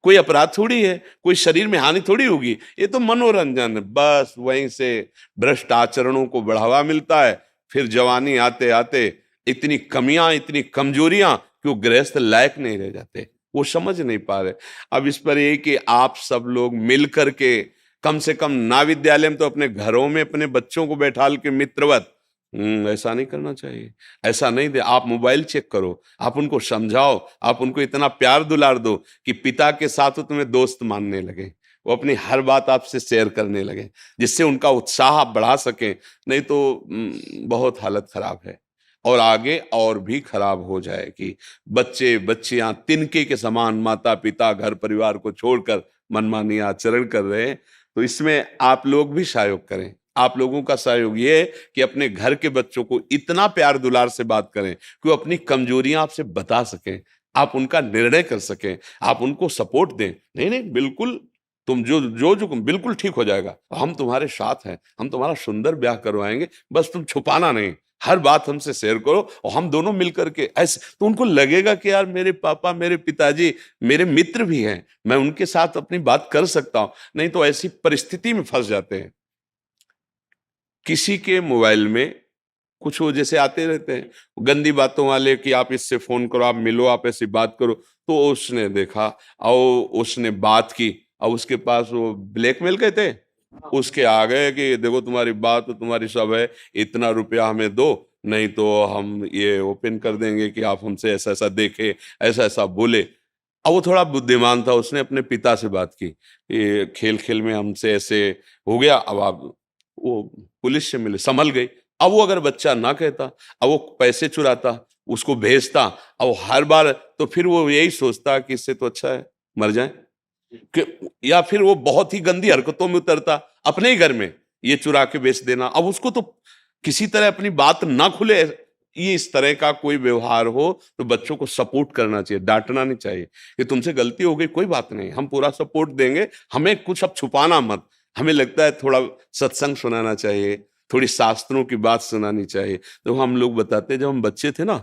Speaker 2: कोई अपराध थोड़ी है, कोई शरीर में हानि थोड़ी होगी, ये तो मनोरंजन है। बस वहीं से भ्रष्ट आचरणों को बढ़ावा मिलता है। फिर जवानी आते आते इतनी कमियां, इतनी कमजोरियां कि वो गृहस्थ लायक नहीं रह जाते, वो समझ नहीं पा रहे। अब इस पर ये कि आप सब लोग मिल करके कम से कम ना विद्यालय में तो अपने घरों में अपने बच्चों को बैठाल के मित्रवत, ऐसा नहीं करना चाहिए, ऐसा नहीं दे। आप मोबाइल चेक करो, आप उनको समझाओ, आप उनको इतना प्यार दुलार दो कि पिता के साथ वो तुम्हें दोस्त मानने लगे, वो अपनी हर बात आपसे शेयर करने लगे, जिससे उनका उत्साह आप बढ़ा सकें। नहीं तो बहुत हालत खराब है और आगे और भी खराब हो जाएगी। बच्चे बच्चियां तिनके के समान माता पिता घर परिवार को छोड़कर मनमानी आचरण कर रहे हैं। तो इसमें आप लोग भी सहयोग करें। आप लोगों का सहयोग ये है कि अपने घर के बच्चों को इतना प्यार दुलार से बात करें कि वो अपनी कमजोरियां आपसे बता सकें, आप उनका निर्णय कर सकें, आप उनको सपोर्ट दें। नहीं नहीं, बिल्कुल तुम जो बिल्कुल ठीक हो जाएगा, हम तुम्हारे साथ हैं, हम तुम्हारा सुंदर ब्याह करवाएंगे, बस तुम छुपाना नहीं, हर बात हमसे शेयर करो और हम दोनों मिलकर के ऐसे। तो उनको लगेगा कि यार मेरे पापा, मेरे पिताजी मेरे मित्र भी हैं, मैं उनके साथ अपनी बात कर सकता हूं। नहीं तो ऐसी परिस्थिति में फंस जाते हैं। किसी के मोबाइल में कुछ वो जैसे आते रहते हैं गंदी बातों वाले कि आप इससे फोन करो, आप मिलो, आप ऐसी बात करो। तो उसने देखा और उसने बात की और उसके पास वो ब्लैकमेल कहते हैं, उसके आ गए कि देखो तुम्हारी बात तो तुम्हारी सब है, इतना रुपया हमें दो, नहीं तो हम ये ओपन कर देंगे कि आप हमसे ऐसा ऐसा देखे, ऐसा ऐसा बोले। अब वो थोड़ा बुद्धिमान था, उसने अपने पिता से बात की, ये खेल खेल में हमसे ऐसे हो गया, अब आप वो पुलिस से मिले, संभल गई। अब वो अगर बच्चा ना कहता, अब वो पैसे चुराता, उसको भेजता, अब हर बार तो फिर वो यही सोचता कि इससे तो अच्छा है मर जाए। या फिर वो बहुत ही गंदी हरकतों में उतरता अपने ही घर में, ये चुरा के बेच देना। अब उसको तो किसी तरह अपनी बात ना खुले, ये इस तरह का कोई व्यवहार हो तो बच्चों को सपोर्ट करना चाहिए, डांटना नहीं चाहिए कि तुमसे गलती हो गई, कोई बात नहीं, हम पूरा सपोर्ट देंगे, हमें कुछ अब छुपाना मत। हमें लगता है थोड़ा सत्संग सुनाना चाहिए, थोड़ी शास्त्रों की बात सुनानी चाहिए। तो हम लोग बताते, जब हम बच्चे थे ना,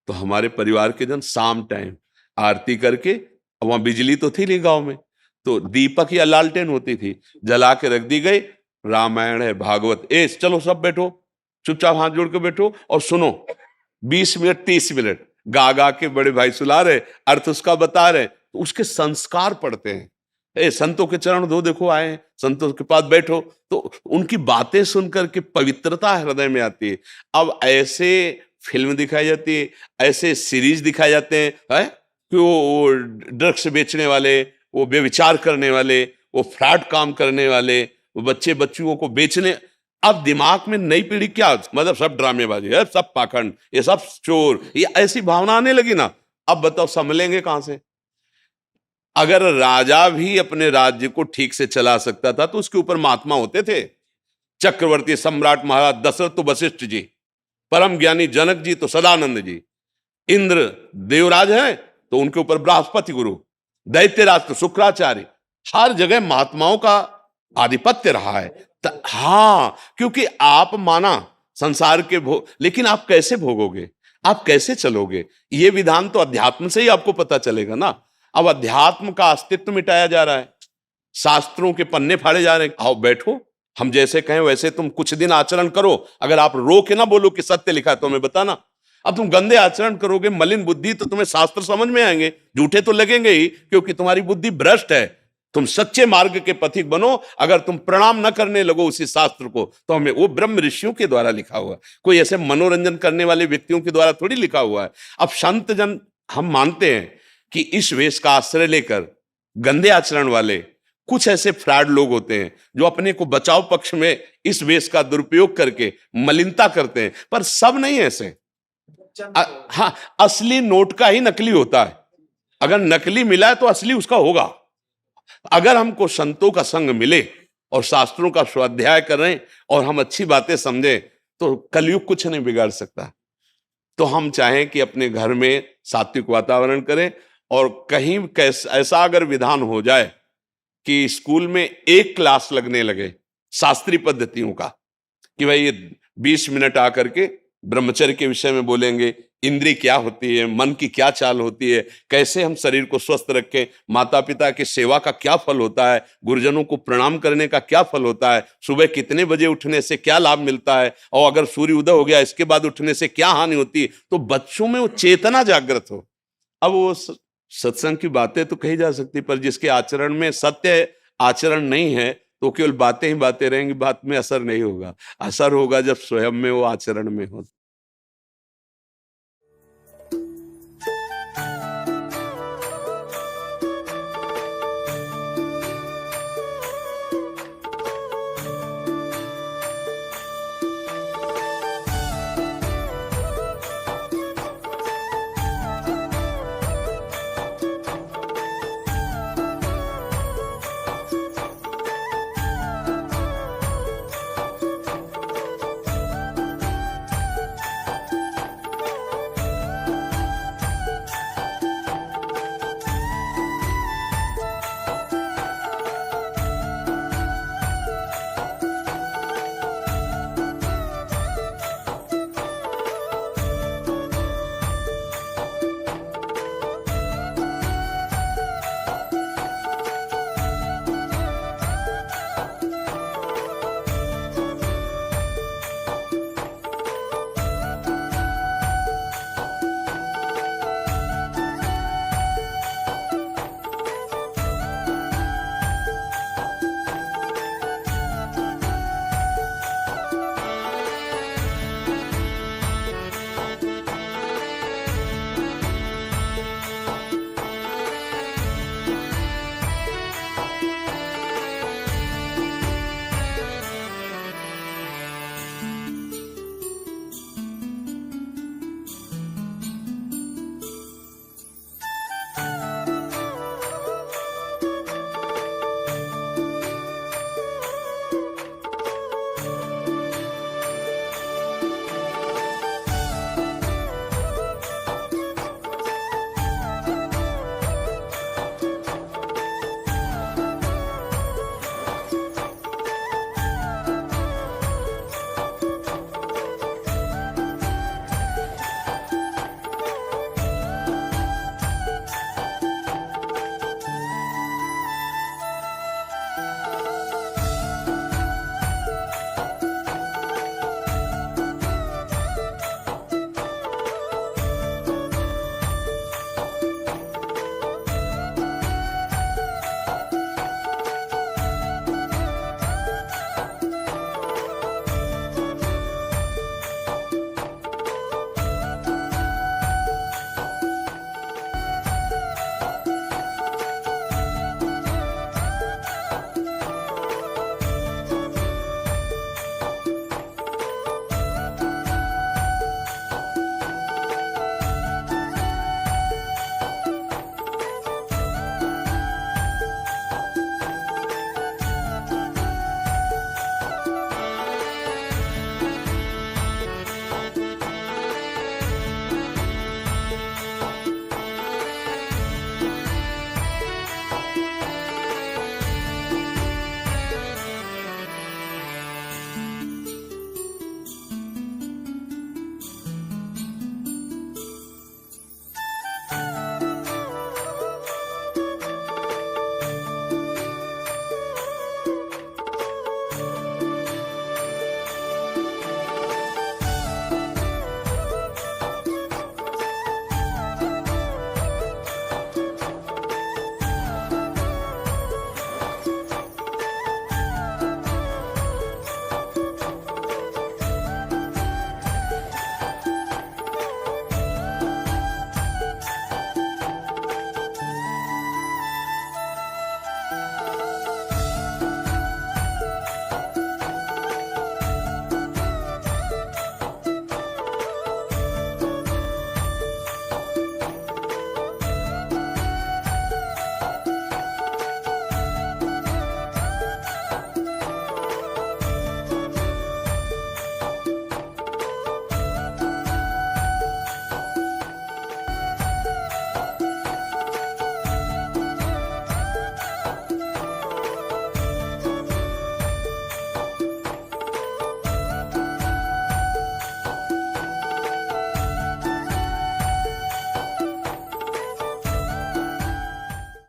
Speaker 2: तो हमारे परिवार के जन शाम टाइम आरती करके, वहां बिजली तो थी नहीं गांव में, तो दीपक या लालटेन होती थी, जला के रख दी गई, रामायण है, भागवत, चलो सब बैठो, चुपचाप हाथ जोड़ के बैठो और सुनो। 20 मिनट 30 मिनट गा गा के बड़े भाई सुला रहे, अर्थ उसका बता रहे, तो उसके संस्कार पड़ते हैं। संतों के चरण धो, देखो आए हैं, संतों के पास बैठो, तो उनकी बातें सुनकर के पवित्रता हृदय में आती है। अब ऐसे फिल्म दिखाई जाती है, ऐसे सीरीज दिखाए जाते हैं, कि वो ड्रग्स बेचने वाले, वो व्यभिचार करने वाले, वो फ्रॉड काम करने वाले, वो बच्चे बच्चियों को बेचने। अब दिमाग में नई पीढ़ी क्या, मतलब सब ड्रामेबाजी है, सब पाखंड, ये सब चोर, ये ऐसी भावना आने लगी ना। अब बताओ संभलेंगे कहां से? अगर राजा भी अपने राज्य को ठीक से चला सकता था तो उसके ऊपर महात्मा होते थे। चक्रवर्ती सम्राट महाराज दशरथ तो वशिष्ठ जी, परम ज्ञानी जनक जी तो सदानंद जी, इंद्र देवराज है तो उनके ऊपर बृहस्पति गुरु, दैत्यराज तो शुक्राचार्य। हर जगह महात्माओं का आधिपत्य रहा है। हाँ, क्योंकि आप माना संसार के भोग, लेकिन आप कैसे भोगोगे, आप कैसे चलोगे, ये विधान तो अध्यात्म से ही आपको पता चलेगा ना। अब अध्यात्म का अस्तित्व मिटाया जा रहा है, शास्त्रों के पन्ने फाड़े जा रहे हैं। आओ बैठो, हम जैसे कहें वैसे तुम कुछ दिन आचरण करो। अगर आप रो के ना बोलो कि सत्य लिखा है तो हमें बताना। अब तुम गंदे आचरण करोगे, मलिन बुद्धि, तो तुम्हें शास्त्र समझ में आएंगे, झूठे तो लगेंगे ही, क्योंकि तुम्हारी बुद्धि भ्रष्ट है। तुम सच्चे मार्ग के पथिक बनो। अगर तुम प्रणाम न करने लगो उसी शास्त्र को, तो हमें वो ब्रह्म ऋषियों के द्वारा लिखा हुआ, कोई ऐसे मनोरंजन करने वाले व्यक्तियों के द्वारा थोड़ी लिखा हुआ है। अब संत जन, हम मानते हैं कि इस वेश का आश्रय लेकर गंदे आचरण वाले कुछ ऐसे फ्रॉड लोग होते हैं जो अपने को बचाव पक्ष में इस वेश का दुरुपयोग करके मलिनता करते हैं, पर सब नहीं ऐसे। हाँ, असली नोट का ही नकली होता है। अगर नकली मिला है तो असली उसका होगा। अगर हमको संतों का संग मिले और शास्त्रों का स्वाध्याय करें और हम अच्छी बातें समझें, तो कलयुग कुछ नहीं बिगाड़ सकता। तो हम चाहें कि अपने घर में सात्विक वातावरण करें, और कहीं ऐसा अगर विधान हो जाए कि स्कूल में एक क्लास लगने लगे शास्त्रीय पद्धतियों का, कि भाई ये 20 मिनट आकर के ब्रह्मचर्य के विषय में बोलेंगे, इंद्रिय क्या होती है, मन की क्या चाल होती है, कैसे हम शरीर को स्वस्थ रखें, माता पिता की सेवा का क्या फल होता है, गुरुजनों को प्रणाम करने का क्या फल होता है, सुबह कितने बजे उठने से क्या लाभ मिलता है, और अगर सूर्य उदय हो गया इसके बाद उठने से क्या हानि होती है, तो बच्चों में वो चेतना जागृत हो। अब वो सत्संग की बातें तो कही जा सकती, पर जिसके आचरण में सत्य आचरण नहीं है तो केवल बातें ही बातें रहेंगी, बात में असर नहीं होगा। असर होगा जब स्वयं में वो आचरण में हो।